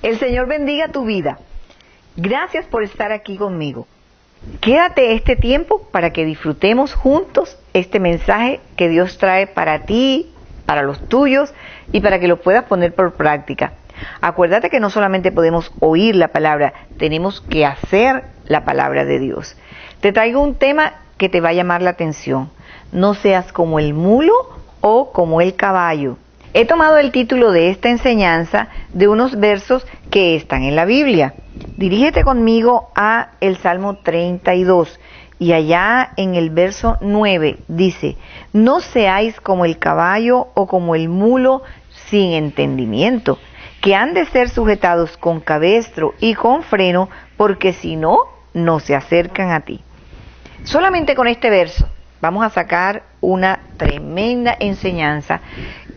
El Señor bendiga tu vida. Gracias por estar aquí conmigo. Quédate este tiempo para que disfrutemos juntos este mensaje que Dios trae para ti, para los tuyos y para que lo puedas poner por práctica. Acuérdate que no solamente podemos oír la palabra, tenemos que hacer la palabra de Dios. Te traigo un tema que te va a llamar la atención. No seas como el mulo o como el caballo. He tomado el título de esta enseñanza de unos versos que están en la Biblia. Dirígete conmigo a el Salmo 32 y allá en el verso 9 dice: no seáis como el caballo o como el mulo sin entendimiento, que han de ser sujetados con cabestro y con freno, porque si no, no se acercan a ti. Solamente con este verso vamos a sacar una tremenda enseñanza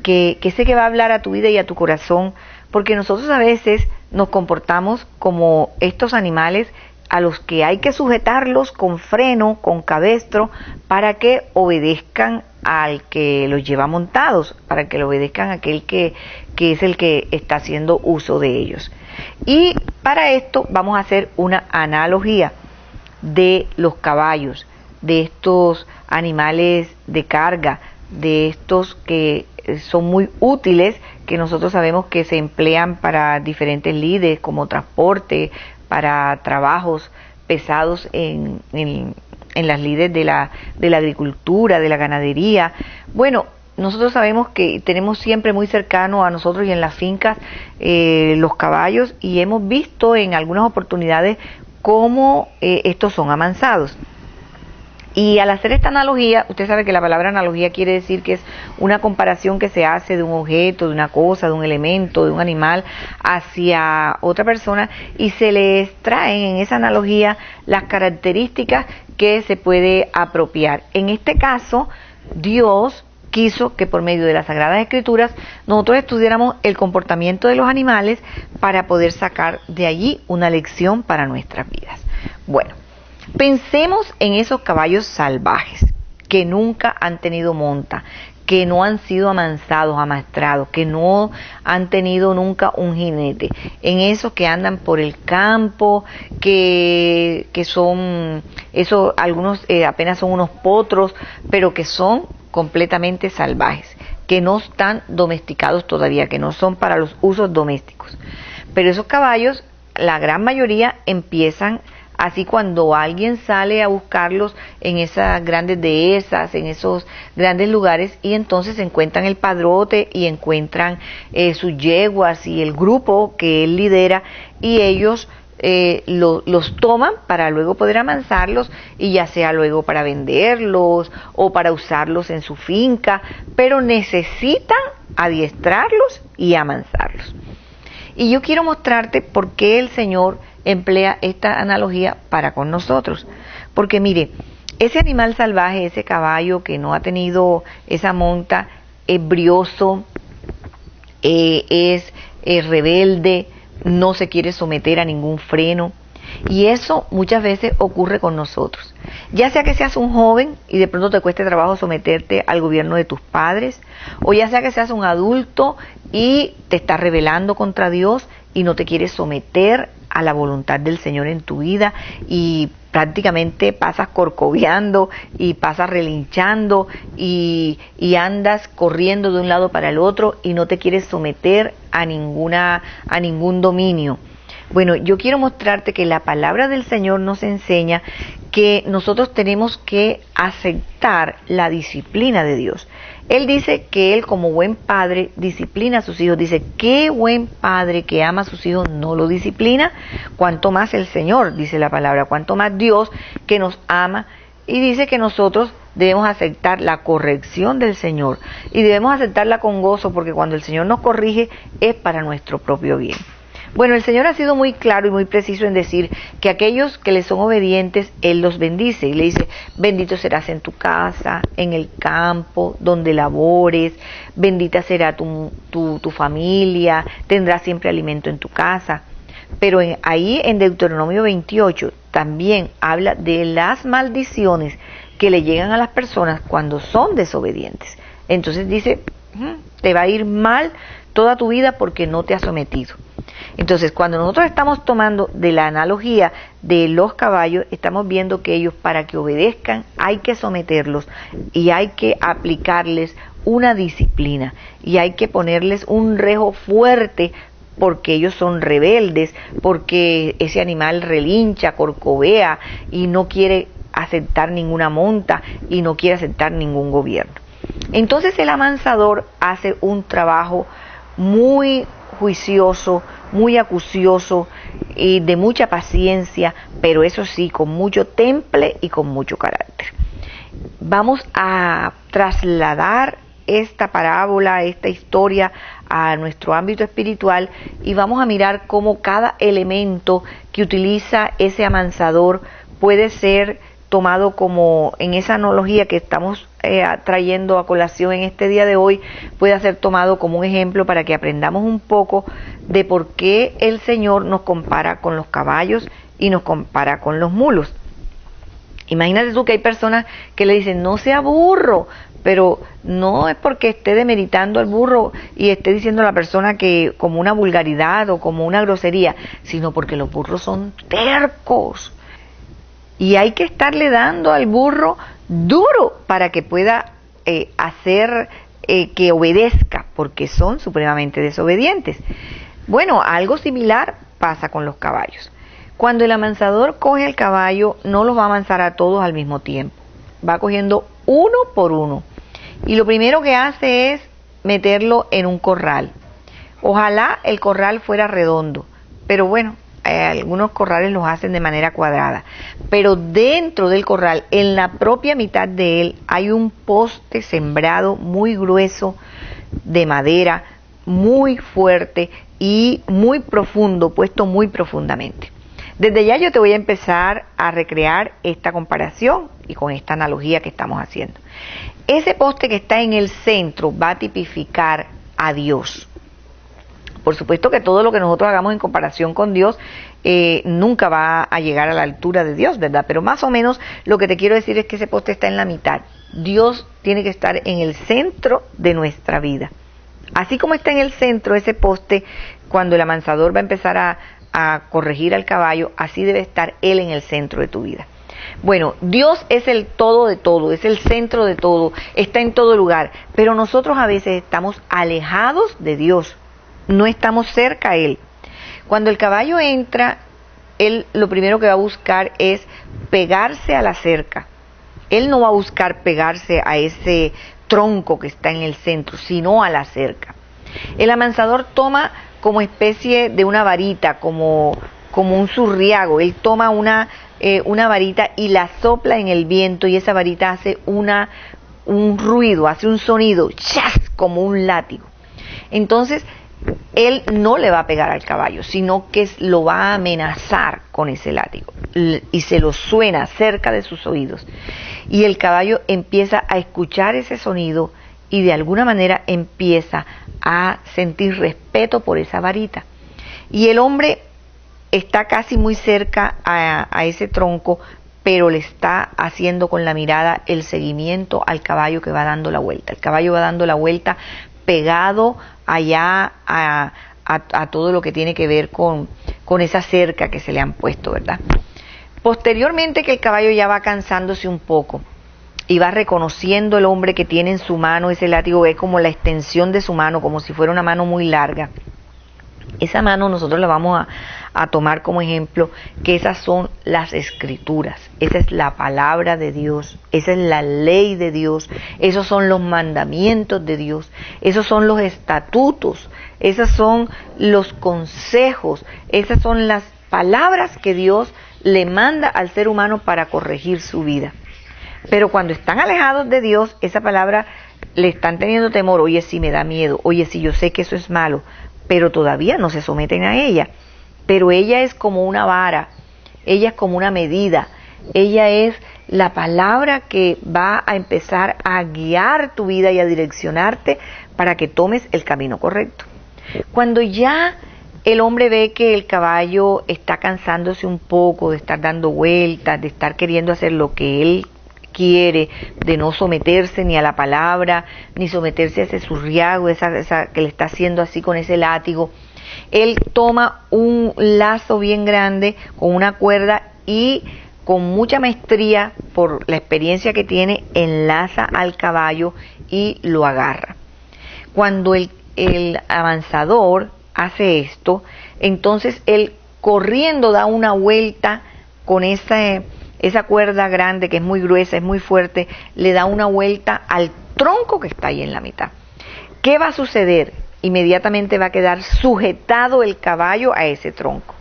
que sé que va a hablar a tu vida y a tu corazón, porque nosotros a veces nos comportamos como estos animales a los que hay que sujetarlos con freno, con cabestro, para que obedezcan al que los lleva montados, para que le obedezcan a aquel que es el que está haciendo uso de ellos. Y para esto vamos a hacer una analogía de los caballos, de estos animales de carga, de estos que son muy útiles, que nosotros sabemos que se emplean para diferentes lides, como transporte, para trabajos pesados en las lides de la agricultura, de la ganadería. Bueno, nosotros sabemos que tenemos siempre muy cercano a nosotros y en las fincas los caballos, y hemos visto en algunas oportunidades cómo estos son amansados. Y al hacer esta analogía, usted sabe que la palabra analogía quiere decir que es una comparación que se hace de un objeto, de una cosa, de un elemento, de un animal hacia otra persona, y se le extraen en esa analogía las características que se puede apropiar. En este caso, Dios quiso que por medio de las Sagradas Escrituras nosotros estudiáramos el comportamiento de los animales para poder sacar de allí una lección para nuestras vidas. Bueno, pensemos en esos caballos salvajes que nunca han tenido monta, que no han sido amansados, amaestrados, que no han tenido nunca un jinete, en esos que andan por el campo, que son, eso, algunos apenas son unos potros, pero que son completamente salvajes, que no están domesticados todavía, que no son para los usos domésticos. Pero esos caballos, la gran mayoría empiezan así cuando alguien sale a buscarlos en esas grandes dehesas, en esos grandes lugares, y entonces encuentran el padrote y encuentran sus yeguas y el grupo que él lidera, y ellos los toman para luego poder amansarlos, y ya sea luego para venderlos o para usarlos en su finca, pero necesitan adiestrarlos y amansarlos. Y yo quiero mostrarte por qué el Señor emplea esta analogía para con nosotros. Porque mire, ese animal salvaje, ese caballo que no ha tenido esa monta, es brioso, es rebelde, no se quiere someter a ningún freno. Y eso muchas veces ocurre con nosotros. Ya sea que seas un joven y de pronto te cueste trabajo someterte al gobierno de tus padres, o ya sea que seas un adulto y te estás rebelando contra Dios y no te quieres someter a la voluntad del Señor en tu vida, y prácticamente pasas corcoveando y pasas relinchando y andas corriendo de un lado para el otro y no te quieres someter a ningún dominio. Bueno, yo quiero mostrarte que la palabra del Señor nos enseña que nosotros tenemos que aceptar la disciplina de Dios. Él dice que Él, como buen padre, disciplina a sus hijos. Dice, ¿qué buen padre que ama a sus hijos no lo disciplina? Cuanto más el Señor, dice la palabra, cuanto más Dios que nos ama. Y dice que nosotros debemos aceptar la corrección del Señor, y debemos aceptarla con gozo, porque cuando el Señor nos corrige es para nuestro propio bien. Bueno, el Señor ha sido muy claro y muy preciso en decir que aquellos que le son obedientes, Él los bendice. Y le dice, bendito serás en tu casa, en el campo, donde labores, bendita será tu familia, tendrás siempre alimento en tu casa. Pero ahí en Deuteronomio 28 también habla de las maldiciones que le llegan a las personas cuando son desobedientes. Entonces dice, te va a ir mal toda tu vida porque no te has sometido. Entonces, cuando nosotros estamos tomando de la analogía de los caballos, estamos viendo que ellos, para que obedezcan, hay que someterlos y hay que aplicarles una disciplina y hay que ponerles un rejo fuerte, porque ellos son rebeldes, porque ese animal relincha, corcovea y no quiere aceptar ninguna monta y no quiere aceptar ningún gobierno. Entonces el amansador hace un trabajo muy juicioso, muy acucioso y de mucha paciencia, pero eso sí, con mucho temple y con mucho carácter. Vamos a trasladar esta parábola, esta historia a nuestro ámbito espiritual y vamos a mirar cómo cada elemento que utiliza ese amansador puede ser tomado como, en esa analogía que estamos trayendo a colación en este día de hoy, puede ser tomado como un ejemplo para que aprendamos un poco de por qué el Señor nos compara con los caballos y nos compara con los mulos. Imagínate tú que hay personas que le dicen, no sea burro, pero no es porque esté demeritando al burro y esté diciendo a la persona que como una vulgaridad o como una grosería, sino porque los burros son tercos. Y hay que estarle dando al burro duro para que pueda hacer que obedezca, porque son supremamente desobedientes. Bueno, algo similar pasa con los caballos. Cuando el amansador coge el caballo, no los va a amansar a todos al mismo tiempo. Va cogiendo uno por uno. Y lo primero que hace es meterlo en un corral. Ojalá el corral fuera redondo, pero bueno, algunos corrales los hacen de manera cuadrada. Pero dentro del corral, en la propia mitad de él, hay un poste sembrado muy grueso de madera, muy fuerte y muy profundo, puesto muy profundamente. Desde ya yo te voy a empezar a recrear esta comparación y con esta analogía que estamos haciendo. Ese poste que está en el centro va a tipificar a Dios. Por supuesto que todo lo que nosotros hagamos en comparación con Dios nunca va a llegar a la altura de Dios, ¿verdad? Pero más o menos lo que te quiero decir es que ese poste está en la mitad. Dios tiene que estar en el centro de nuestra vida. Así como está en el centro ese poste, cuando el amansador va a empezar a corregir al caballo, así debe estar Él en el centro de tu vida. Bueno, Dios es el todo de todo, es el centro de todo, está en todo lugar, pero nosotros a veces estamos alejados de Dios, no estamos cerca a Él. Cuando el caballo entra, Él lo primero que va a buscar es pegarse a la cerca. Él no va a buscar pegarse a ese tronco que está en el centro, sino a la cerca. El amansador toma como especie de una varita, como un zurriago. Él toma una varita y la sopla en el viento y esa varita hace un ruido, hace un sonido, ¡chas!, como un látigo. Entonces, él no le va a pegar al caballo, sino que lo va a amenazar con ese látigo y se lo suena cerca de sus oídos. Y el caballo empieza a escuchar ese sonido y de alguna manera empieza a sentir respeto por esa varita. Y el hombre está casi muy cerca a ese tronco, pero le está haciendo con la mirada el seguimiento al caballo que va dando la vuelta. El caballo va dando la vuelta pegado allá a todo lo que tiene que ver con esa cerca que se le han puesto, ¿verdad? Posteriormente que el caballo ya va cansándose un poco y va reconociendo el hombre que tiene en su mano ese látigo, que es como la extensión de su mano, como si fuera una mano muy larga. Esa mano nosotros la vamos a tomar como ejemplo, que esas son las escrituras, esa es la palabra de Dios, esa es la ley de Dios, esos son los mandamientos de Dios, esos son los estatutos, esos son los consejos, esas son las palabras que Dios le manda al ser humano para corregir su vida. Pero cuando están alejados de Dios, esa palabra le están teniendo temor. Oye, sí me da miedo, oye, sí yo sé que eso es malo, pero todavía no se someten a ella. Pero ella es como una vara, ella es como una medida, ella es la palabra que va a empezar a guiar tu vida y a direccionarte para que tomes el camino correcto. Cuando ya el hombre ve que el caballo está cansándose un poco de estar dando vueltas, de estar queriendo hacer lo que él quiere, de no someterse ni a la palabra, ni someterse a ese zurriago, esa que le está haciendo así con ese látigo, Él toma un lazo bien grande con una cuerda y con mucha maestría, por la experiencia que tiene, enlaza al caballo y lo agarra. Cuando el avanzador hace esto, entonces él corriendo da una vuelta con esa cuerda grande que es muy gruesa, es muy fuerte, le da una vuelta al tronco que está ahí en la mitad. ¿Qué va a suceder? Inmediatamente va a quedar sujetado el caballo a ese tronco.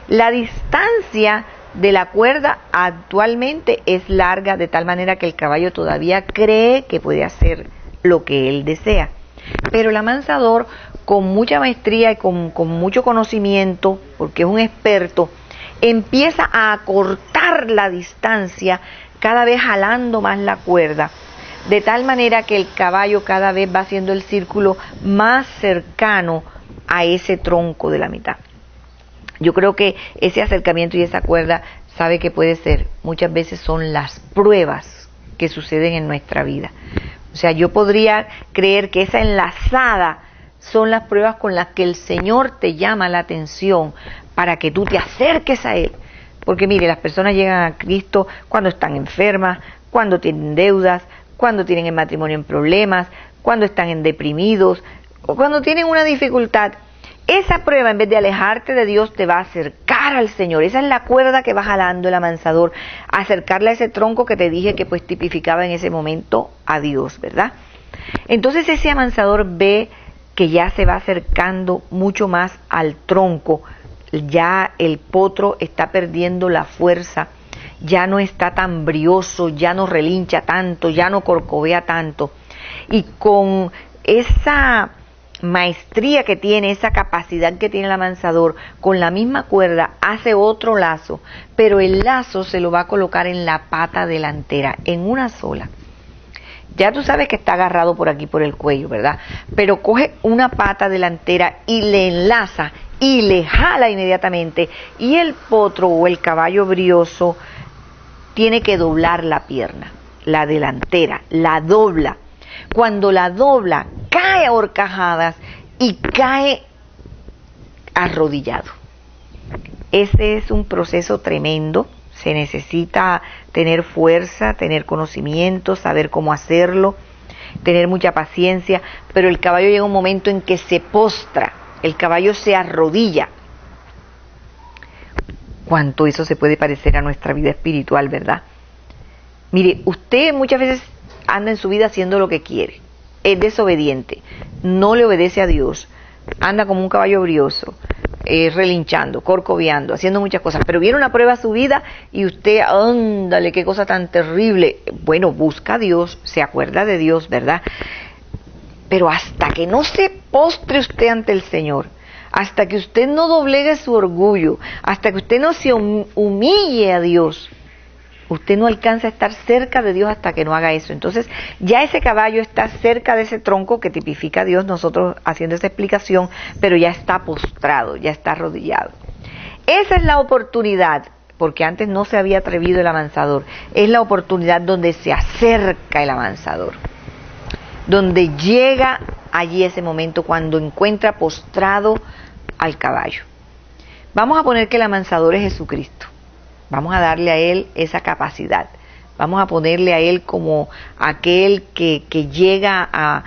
La distancia de la cuerda actualmente es larga, de tal manera que el caballo todavía cree que puede hacer lo que él desea. Pero el amansador, con mucha maestría y con mucho conocimiento, porque es un experto, empieza a acortar la distancia, cada vez jalando más la cuerda, de tal manera que el caballo cada vez va haciendo el círculo más cercano a ese tronco de la mitad. Yo creo que ese acercamiento y esa cuerda, sabe que puede ser, muchas veces son las pruebas que suceden en nuestra vida. O sea, yo podría creer que esa enlazada son las pruebas con las que el Señor te llama la atención para que tú te acerques a Él. Porque mire, las personas llegan a Cristo cuando están enfermas, cuando tienen deudas, cuando tienen el matrimonio en problemas, cuando están deprimidos o cuando tienen una dificultad. Esa prueba, en vez de alejarte de Dios, te va a acercar al Señor. Esa es la cuerda que va jalando el amansador, acercarle a ese tronco que te dije que pues tipificaba en ese momento a Dios, ¿verdad? Entonces ese amansador ve que ya se va acercando mucho más al tronco, ya el potro está perdiendo la fuerza, ya no está tan brioso, ya no relincha tanto, ya no corcovea tanto. Y con esa maestría que tiene, esa capacidad que tiene el amansador, con la misma cuerda hace otro lazo, pero el lazo se lo va a colocar en la pata delantera, en una sola. Ya tú sabes que está agarrado por aquí por el cuello, ¿verdad? Pero coge una pata delantera y le enlaza y le jala inmediatamente, y el potro o el caballo brioso tiene que doblar la pierna, la delantera, la dobla. Cuando la dobla, cae a horcajadas y cae arrodillado. Ese es un proceso tremendo. Se necesita tener fuerza, tener conocimiento, saber cómo hacerlo, tener mucha paciencia, pero el caballo llega un momento en que se postra, el caballo se arrodilla. Cuánto eso se puede parecer a nuestra vida espiritual, ¿verdad? Mire, usted muchas veces anda en su vida haciendo lo que quiere, es desobediente, no le obedece a Dios, anda como un caballo brioso, relinchando, corcoveando, haciendo muchas cosas, pero viene una prueba a su vida y usted, ándale, qué cosa tan terrible. Bueno, busca a Dios, se acuerda de Dios, ¿verdad? Pero hasta que no se postre usted ante el Señor, hasta que usted no doblegue su orgullo, hasta que usted no se humille a Dios, usted no alcanza a estar cerca de Dios hasta que no haga eso. Entonces ya ese caballo está cerca de ese tronco que tipifica a Dios, nosotros haciendo esa explicación, pero ya está postrado, ya está arrodillado. Esa es la oportunidad, porque antes no se había atrevido el amansador, es la oportunidad donde se acerca el amansador, donde llega allí ese momento cuando encuentra postrado al caballo. Vamos a poner que el amansador es Jesucristo. Vamos a darle a Él esa capacidad. Vamos a ponerle a Él como aquel que llega a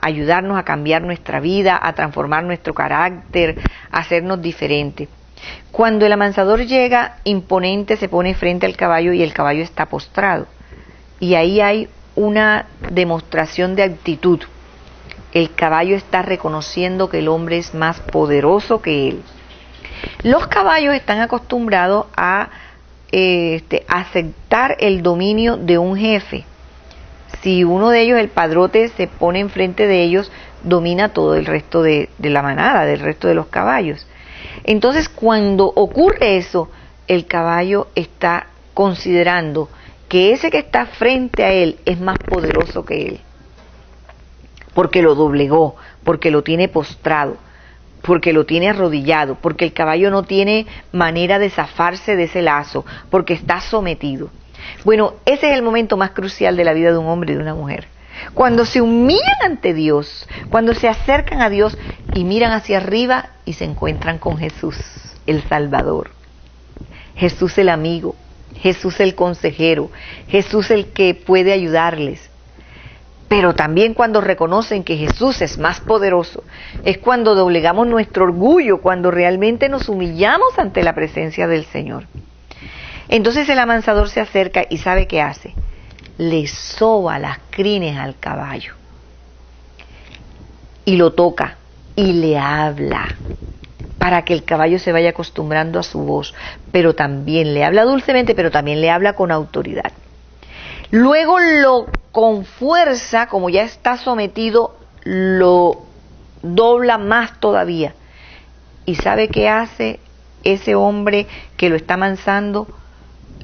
ayudarnos a cambiar nuestra vida, a transformar nuestro carácter, a hacernos diferentes. Cuando el amansador llega imponente, se pone frente al caballo y el caballo está postrado. Y ahí hay una demostración de actitud. El caballo está reconociendo que el hombre es más poderoso que él. Los caballos están acostumbrados a aceptar el dominio de un jefe. Si uno de ellos, el padrote, se pone enfrente de ellos, domina todo el resto de la manada, del resto de los caballos. Entonces, cuando ocurre eso, el caballo está considerando que ese que está frente a él es más poderoso que él, porque lo doblegó, porque lo tiene postrado, porque lo tiene arrodillado, porque el caballo no tiene manera de zafarse de ese lazo, porque está sometido. Bueno, ese es el momento más crucial de la vida de un hombre y de una mujer, Cuando se humillan ante Dios, cuando se acercan a Dios y miran hacia arriba y se encuentran con Jesús, el Salvador, Jesús el amigo, Jesús el consejero, Jesús el que puede ayudarles. Pero también cuando reconocen que Jesús es más poderoso, es cuando doblegamos nuestro orgullo, cuando realmente nos humillamos ante la presencia del Señor. Entonces el amansador se acerca y ¿sabe qué hace? Le soba las crines al caballo y lo toca y le habla para que el caballo se vaya acostumbrando a su voz, pero también le habla dulcemente, pero también le habla con autoridad. Luego con fuerza, como ya está sometido, lo dobla más todavía. ¿Y sabe qué hace ese hombre que lo está amansando?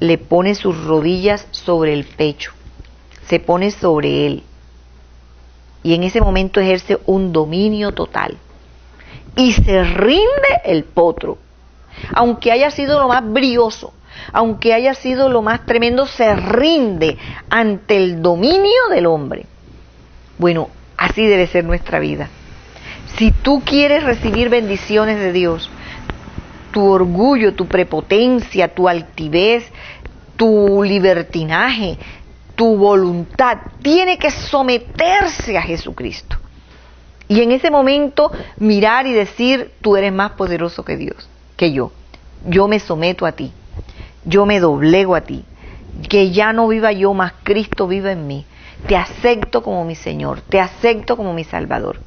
Le pone sus rodillas sobre el pecho, se pone sobre él. Y en ese momento ejerce un dominio total. Y se rinde el potro. Aunque haya sido lo más brioso, aunque haya sido lo más tremendo, se rinde ante el dominio del hombre. Bueno, así debe ser nuestra vida. Si tú quieres recibir bendiciones de Dios, tu orgullo, tu prepotencia, tu altivez, tu libertinaje, tu voluntad, tiene que someterse a Jesucristo. Y en ese momento mirar y decir, tú eres más poderoso que Dios, que yo. Yo me someto a ti. Yo me doblego a ti. Que ya no viva yo, más Cristo viva en mí. Te acepto como mi Señor. Te acepto como mi Salvador.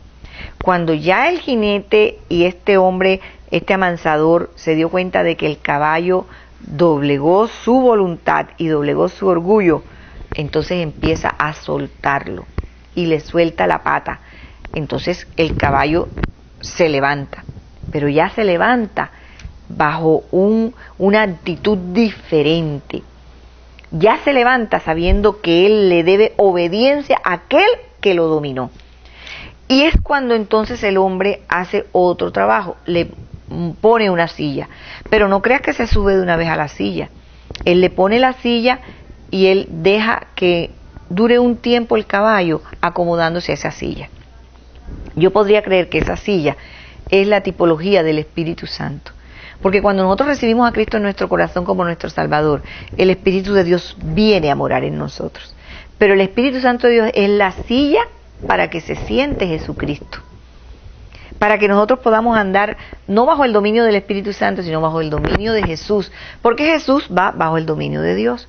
Cuando ya el jinete y este hombre, este amansador, se dio cuenta de que el caballo doblegó su voluntad y doblegó su orgullo, entonces empieza a soltarlo y le suelta la pata. Entonces el caballo se levanta, pero ya se levanta bajo una actitud diferente. Ya se levanta sabiendo que él le debe obediencia a aquel que lo dominó. Y es cuando entonces el hombre hace otro trabajo, le pone una silla. Pero no creas que se sube de una vez a la silla. Él le pone la silla y él deja que dure un tiempo el caballo acomodándose a esa silla. Yo podría creer que esa silla es la tipología del Espíritu Santo. Porque cuando nosotros recibimos a Cristo en nuestro corazón como nuestro Salvador, el Espíritu de Dios viene a morar en nosotros. Pero el Espíritu Santo de Dios es la silla para que se siente Jesucristo. Para que nosotros podamos andar no bajo el dominio del Espíritu Santo, sino bajo el dominio de Jesús. Porque Jesús va bajo el dominio de Dios.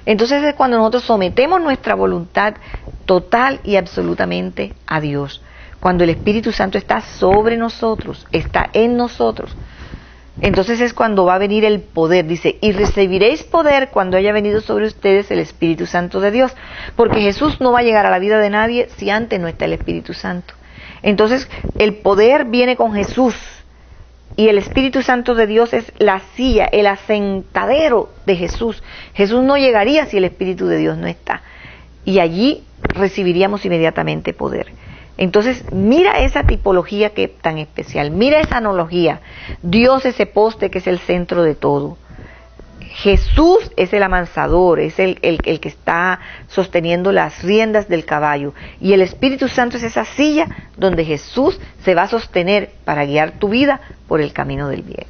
Entonces es cuando nosotros sometemos nuestra voluntad total y absolutamente a Dios. Cuando el Espíritu Santo está sobre nosotros, está en nosotros. Entonces es cuando va a venir el poder. Dice, y recibiréis poder cuando haya venido sobre ustedes el Espíritu Santo de Dios. Porque Jesús no va a llegar a la vida de nadie si antes no está el Espíritu Santo. Entonces el poder viene con Jesús. Y el Espíritu Santo de Dios es la silla, el asentadero de Jesús. Jesús no llegaría si el Espíritu de Dios no está. Y allí recibiríamos inmediatamente poder. Entonces, mira esa tipología que es tan especial, mira esa analogía. Dios es ese poste que es el centro de todo. Jesús es el amansador, es el que está sosteniendo las riendas del caballo. Y el Espíritu Santo es esa silla donde Jesús se va a sostener para guiar tu vida por el camino del bien.